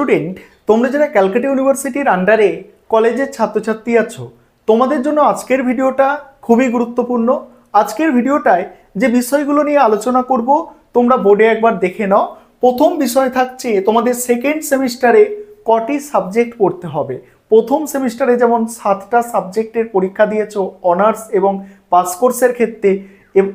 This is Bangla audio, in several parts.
স্টুডেন্ট, তোমরা যারা ক্যালকাটা ইউনিভার্সিটির আন্ডারে কলেজের ছাত্রছাত্রী আছো, তোমাদের জন্য আজকের ভিডিওটা খুবই গুরুত্বপূর্ণ। আজকের ভিডিওটায় যে বিষয়গুলো নিয়ে আলোচনা করব তোমরা বোর্ডে একবার দেখে নাও। প্রথম বিষয় থাকছে তোমাদের সেকেন্ড সেমিস্টারে কটি সাবজেক্ট পড়তে হবে। প্রথম সেমিস্টারে যেমন 7টা সাবজেক্টের পরীক্ষা দিয়েছো অনার্স এবং পাস কোর্সের ক্ষেত্রে,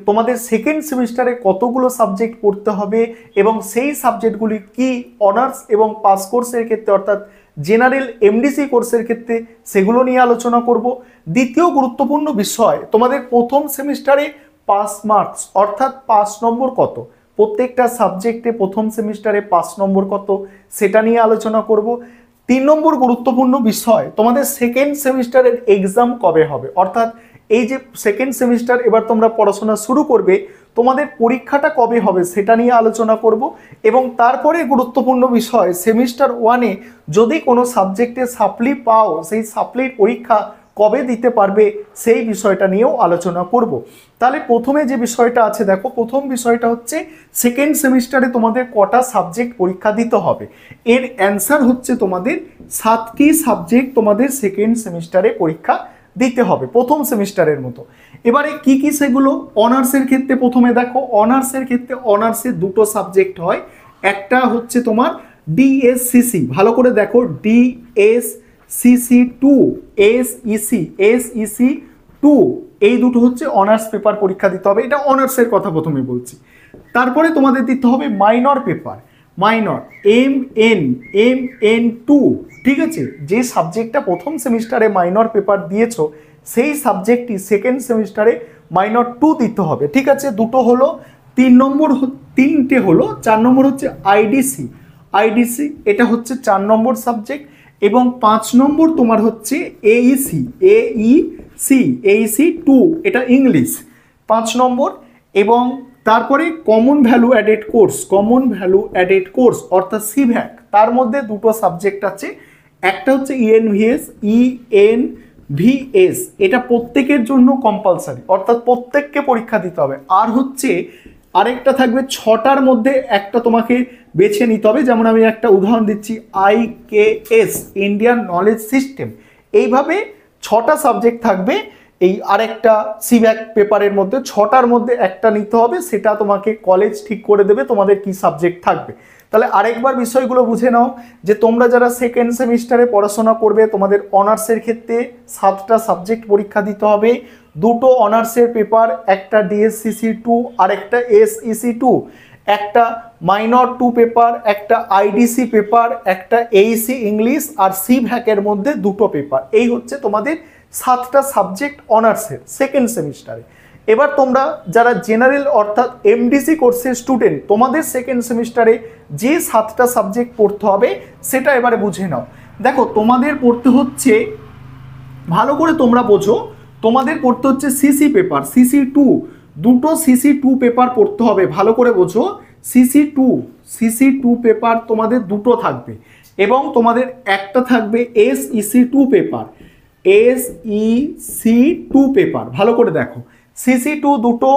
তোমাদের সেকেন্ড সেমিস্টারে কতগুলো সাবজেক্ট পড়তে হবে এবং সেই সাবজেক্টগুলি কি অনার্স এবং পাস কোর্সের ক্ষেত্রে অর্থাৎ জেনারেল এমডিসি কোর্সের ক্ষেত্রে সেগুলো নিয়ে আলোচনা করব। দ্বিতীয় গুরুত্বপূর্ণ বিষয়, তোমাদের প্রথম সেমিস্টারে পাস মার্কস অর্থাৎ 5 নম্বর কত, প্রত্যেকটা সাবজেক্টে প্রথম সেমিস্টারে 5 নম্বর কত সেটা নিয়ে আলোচনা করব। 3 নম্বর গুরুত্বপূর্ণ বিষয়, তোমাদের সেকেন্ড সেমিস্টারের এক্সাম কবে হবে, অর্থাৎ এই যে সেকেন্ড সেমিস্টার এবার তোমরা পড়াশোনা শুরু করবে, তোমাদের পরীক্ষাটা কবে হবে সেটা নিয়ে আলোচনা করব। এবং তারপরে গুরুত্বপূর্ণ বিষয়, সেমিস্টার 1-এ যদি কোনো সাবজেক্টে সাপ্লি পাও, সেই সাপ্লির পরীক্ষা কবে দিতে পারবে সেই বিষয়টা নিয়েও আলোচনা করব। তাহলে প্রথমে যে বিষয়টা আছে দেখো, প্রথম বিষয়টা হচ্ছে সেকেন্ড সেমিস্টারে তোমাদের কটা সাবজেক্ট পরীক্ষা দিতে হবে। এর অ্যান্সার হচ্ছে তোমাদের 7টি সাবজেক্ট তোমাদের সেকেন্ড সেমিস্টারে পরীক্ষা দিতে হবে প্রথম সেমিস্টারের মতো। এবারে কি কি সেগুলো, অনার্সের ক্ষেত্রে প্রথমে দেখো, অনার্সের ক্ষেত্রে অনার্সের দুটো সাবজেক্ট হয়। একটা হচ্ছে তোমার ডিএসসিসি, ভালো করে দেখো, ডিএসসিসি2, এসইসি 2, এই দুটো হচ্ছে অনার্স পেপার পরীক্ষা দিতে হবে। এটা অনার্সের কথা প্রথমে বলছি। তারপরে তোমাদের দিতে হবে মাইনর পেপার, মাইনর MN2, ঠিক আছে। যে সাবজেক্টটা প্রথম সেমিস্টারে মাইনর পেপার দিয়েছো সেই সাবজেক্টটি সেকেন্ড সেমিস্টারে মাইনর 2 দিতে হবে, ঠিক আছে। দুটো হলো। 3টে হলো। 4 নম্বর হচ্ছে আইডিসি, এটা হচ্ছে 4 নম্বর সাবজেক্ট। এবং 5 নম্বর তোমার হচ্ছে এইসি 2, এটা ইংলিশ 5 নম্বর। এবং তারপরে কমন ভ্যালু অ্যাডেড কোর্স অর্থাৎ সিভ্যাক, তার মধ্যে দুটো সাবজেক্ট আছে। একটা হচ্ছে ইএনভিএস, এটা প্রত্যেকের জন্য কম্পালসারি, অর্থাৎ প্রত্যেককে পরীক্ষা দিতে হবে। আর হচ্ছে আরেকটা থাকবে 6টার মধ্যে একটা তোমাকে বেছে নিতে হবে। যেমন আমি একটা উদাহরণ দিচ্ছি, IKS, ইন্ডিয়ান নলেজ সিস্টেম। এইভাবে 6টা সাবজেক্ট থাকবে। এই আরেকটা সিভ্যাক পেপারের মধ্যে 6টার মধ্যে একটা নিতে হবে, সেটা তোমাকে কলেজ ঠিক করে দেবে তোমাদের কি সাবজেক্ট থাকবে। তাহলে আরেকবার বিষয়গুলো বুঝে নাও যে তোমরা যারা সেকেন্ড সেমিস্টারে পড়াশোনা করবে, তোমাদের অনার্সের ক্ষেত্রে 7টা সাবজেক্ট পরীক্ষা দিতে হবে, দুটো অনার্সের পেপার, একটা DSCC2 আর একটা SEC2, একটা মাইনর 2 পেপার, একটা IDC পেপার, একটা এইসি ইংলিশ, আর সিভ্যাকের মধ্যে দুটো পেপার। এই হচ্ছে তোমাদের 7টা সাবজেক্ট অনার্সের সেকেন্ড সেমিস্টারে। এবার তোমরা যারা জেনারেল অর্থাৎ এমডিসি কোর্সের স্টুডেন্ট, তোমাদের সেকেন্ড সেমিস্টারে যে 7টা সাবজেক্ট পড়তে হবে সেটা এবারে বুঝে নাও। দেখো, তোমাদের পড়তে হচ্ছে, ভালো করে তোমরা বোঝো, তোমাদের পড়তে হচ্ছে সিসি2, দুটো সিসি2 পেপার পড়তে হবে, ভালো করে বোঝো। সিসি2 পেপার তোমাদের দুটো থাকবে। এবং তোমাদের একটা থাকবে SEC2 পেপার, SEC2 পেপার, ভালো করে দেখো, CC2 দুটো,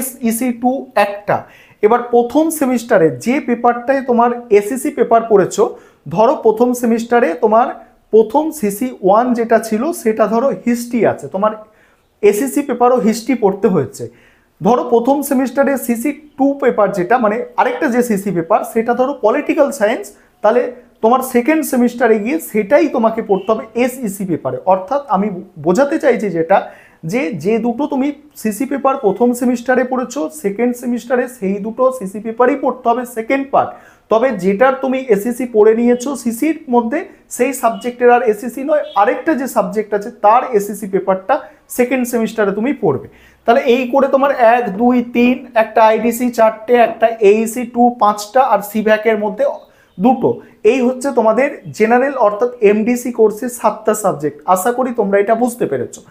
SEC2 একটা। এবার প্রথম সেমিস্টারে যে পেপারটায় তোমার SEC পেপার পড়েছো, ধরো প্রথম সেমিস্টারে তোমার প্রথম CC1 যেটা ছিল সেটা ধরো হিস্ট্রি আছে, তোমার SEC পেপারও হিস্ট্রি পড়তে হয়েছে। ধরো প্রথম সেমিস্টারে CC2 পেপার যেটা, মানে আরেকটা যে CC পেপার সেটা ধরো পলিটিক্যাল সায়েন্স, তাহলে তোমার সেকেন্ড সেমিস্টারে গিয়ে সেটাই তোমাকে পড়তে হবে SEC পেপারে। অর্থাৎ আমি বোঝাতে চাইছি যেটা, যে দুটো তুমি সিসি পেপার প্রথম সেমিস্টারে পড়েছো, সেকেন্ড সেমিস্টারে সেই দুটো সিসি পেপারই পড়তে হবে সেকেন্ড পার্ট। তবে যেটার তুমি এসএসসি পড়ে নিয়েছো সিসির মধ্যে, সেই সাবজেক্টের আর এসএসসি নয়, আরেকটা যে সাবজেক্ট আছে তার এসএসসি পেপারটা সেকেন্ড সেমিস্টারে তুমি পড়বে। তাহলে এই করে তোমার 1, 2, 3, একটা আইডিসি 4টে, একটা AEC2 5টা, আর সিভ্যাকের মধ্যে দুটো। এই হচ্ছে তোমাদের জেনারেল অর্থাৎ এমডিসি কোর্সের 7টা সাবজেক্ট। আশা করি তোমরা এটা বুঝতে পেরেছো।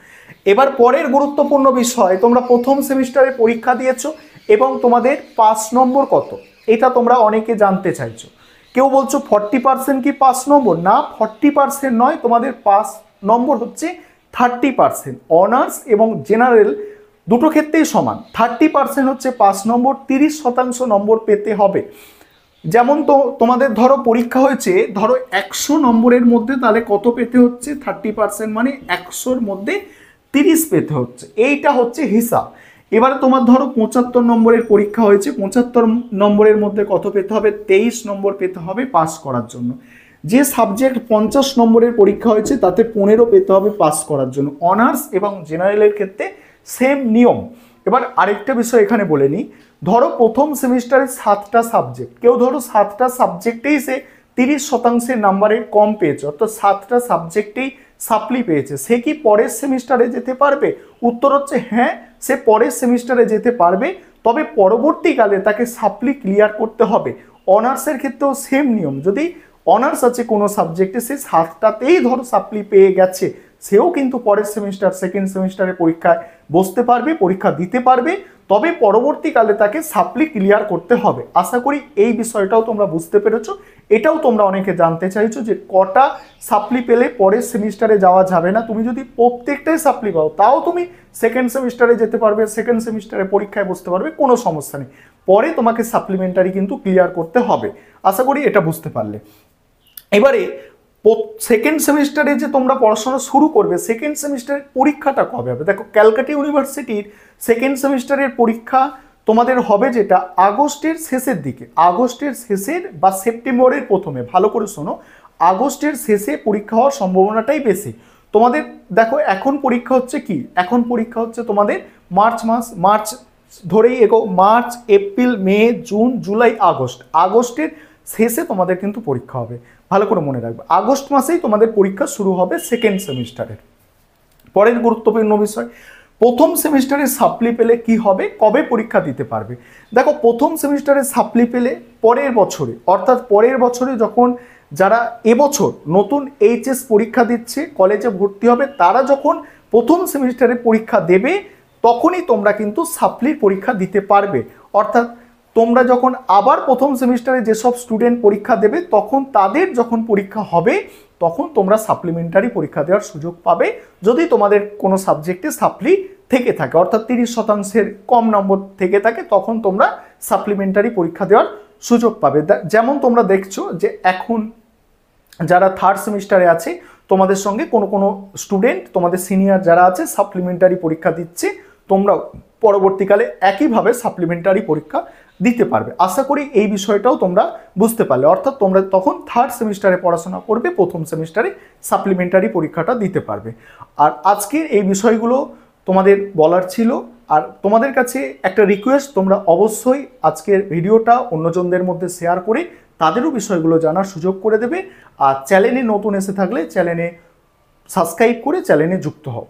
এবার পরের গুরুত্বপূর্ণ বিষয়, তোমরা প্রথম সেমিস্টারে পরীক্ষা দিয়েছো এবং তোমাদের পাস নম্বর কত, এটা তোমরা অনেকে জানতে চাইছো। কেউ বলছো 40% কি পাস নম্বর? না, 40% নয়, তোমাদের পাস নম্বর হচ্ছে 30%। অনার্স এবং জেনারেল দুটো ক্ষেত্রেই সমান, 30% হচ্ছে পাস নম্বর, 30% নম্বর পেতে হবে। যেমন তো তোমাদের ধরো পরীক্ষা হয়েছে ধরো 100 নম্বরের মধ্যে, তাহলে কত পেতে হচ্ছে 30%, মানে 100-র মধ্যে 30 পেতে হচ্ছে, এইটা হচ্ছে হিসাব। এবারে তোমার ধরো 75 নম্বরের পরীক্ষা হয়েছে, 75 নম্বরের মধ্যে কত পেতে হবে 23 নম্বর পেতে হবে পাস করার জন্য। যে সাবজেক্ট 50 নম্বরের পরীক্ষা হয়েছে তাতে 15 পেতে হবে পাস করার জন্য। অনার্স এবং জেনারেলের ক্ষেত্রে সেম নিয়ম। এবার আরেকটা বিষয় এখানে বলে নিই, ধরো প্রথম সেমিস্টারে 7টা সাবজেক্ট, কেউ ধরো 7টা সাবজেক্টেই সে 30% নাম্বারের কম পেয়েছে, অর্থাৎ 7টা সাবজেক্টেই সাপ্লি পেয়েছে, সে কি পরের সেমিস্টারে যেতে পারবে? উত্তর হচ্ছে হ্যাঁ, সে পরের সেমিস্টারে যেতে পারবে, তবে পরবর্তীকালে তাকে সাপ্লি ক্লিয়ার করতে হবে। অনার্সের ক্ষেত্রেও সেম নিয়ম, যদি অনার্স আছে কোনো সাবজেক্টে, সে 7টাতেই ধরো সাপ্লি পেয়ে গেছে, সেও কিন্তু পরের সেমিস্টার সেকেন্ড সেমিস্টারে পরীক্ষায় বসতে পারবে, পরীক্ষা দিতে পারবে, তবে পরবর্তীকালে তাকে সাপ্লি ক্লিয়ার করতে হবে। আশা করি এই বিষয়টাও তোমরা বুঝতে পেরেছো। এটাও তোমরা অনেকে জানতে চাইছো যে কটা সাপ্লি পেলে পরের সেমিস্টারে যাওয়া যাবে না। তুমি যদি প্রত্যেকটাই সাপ্লি পাও তাও তুমি সেকেন্ড সেমিস্টারে যেতে পারবে, সেকেন্ড সেমিস্টারে পরীক্ষায় বসতে পারবে, কোনো সমস্যা নেই, পরে তোমাকে সাপ্লিমেন্টারি কিন্তু ক্লিয়ার করতে হবে। আশা করি এটা বুঝতে পারলে। এবারে সেকেন্ড সেমিস্টারে যে তোমরা পড়াশোনা শুরু করবে, সেকেন্ড সেমিস্টারের পরীক্ষাটা কবে হবে? দেখো, ক্যালকাটা ইউনিভার্সিটির সেকেন্ড সেমিস্টারের পরীক্ষা তোমাদের হবে যেটা আগস্টের শেষের দিকে, আগস্টের শেষের বা সেপ্টেম্বরের প্রথমে, ভালো করে শোনো, আগস্টের শেষে পরীক্ষা হওয়ার সম্ভাবনাটাই বেশি। তোমাদের দেখো এখন পরীক্ষা হচ্ছে কি, এখন পরীক্ষা হচ্ছে তোমাদের মার্চ মাস, মার্চ ধরেই এগো, March April May June July August, আগস্টের শেষে তোমাদের কিন্তু পরীক্ষা হবে, ভালো করে মনে রাখবে। আগস্ট মাসেই তোমাদের পরীক্ষা শুরু হবে সেকেন্ড সেমিস্টারের। পরের গুরুত্বপূর্ণ বিষয়, প্রথম সেমিস্টারে সাপ্লি পেলে কি হবে, কবে পরীক্ষা দিতে পারবে? দেখো, প্রথম সেমিস্টারে সাপ্লি পেলে পরের বছরে, অর্থাৎ পরের বছরে যখন যারা এবছর নতুন এইচএস পরীক্ষা দিচ্ছে, কলেজে ভর্তি হবে, তারা যখন প্রথম সেমিস্টারে পরীক্ষা দেবে তখনই তোমরা কিন্তু সাপ্লির পরীক্ষা দিতে পারবে। অর্থাৎ তোমরা যখন আবার প্রথম সেমিস্টারে যেসব স্টুডেন্ট পরীক্ষা দেবে, তখন তাদের যখন পরীক্ষা হবে তখন তোমরা সাপ্লিমেন্টারি পরীক্ষা দেওয়ার সুযোগ পাবে, যদি তোমাদের কোনো সাবজেক্টে সাপ্লি থেকে থাকে, অর্থাৎ 30%-এর কম নম্বর থেকে থাকে, তখন তোমরা সাপ্লিমেন্টারি পরীক্ষা দেওয়ার সুযোগ পাবে। যেমন তোমরা দেখছো যে এখন যারা থার্ড সেমিস্টারে আছে তোমাদের সঙ্গে কোনো কোনো স্টুডেন্ট, তোমাদের সিনিয়র যারা আছে, সাপ্লিমেন্টারি পরীক্ষা দিচ্ছে, তোমরা পরবর্তীকালে একইভাবে সাপ্লিমেন্টারি পরীক্ষা দিতে পারবে। আশা করি এই বিষয়টাও তোমরা বুঝতে পারলে, অর্থাৎ তোমরা তখন থার্ড সেমিস্টারে পড়াশোনা করবে, প্রথম সেমিস্টারে সাপ্লিমেন্টারি পরীক্ষাটা দিতে পারবে। আর আজকের এই বিষয়গুলো তোমাদের বলার ছিল। আর তোমাদের কাছে একটা রিকোয়েস্ট, তোমরা অবশ্যই আজকের ভিডিওটা অন্যজনদের মধ্যে শেয়ার করে তাদেরও বিষয়গুলো জানার সুযোগ করে দেবে। আর চ্যানেলে নতুন এসে থাকলে চ্যানেলে সাবস্ক্রাইব করে চ্যানেলে যুক্ত হও।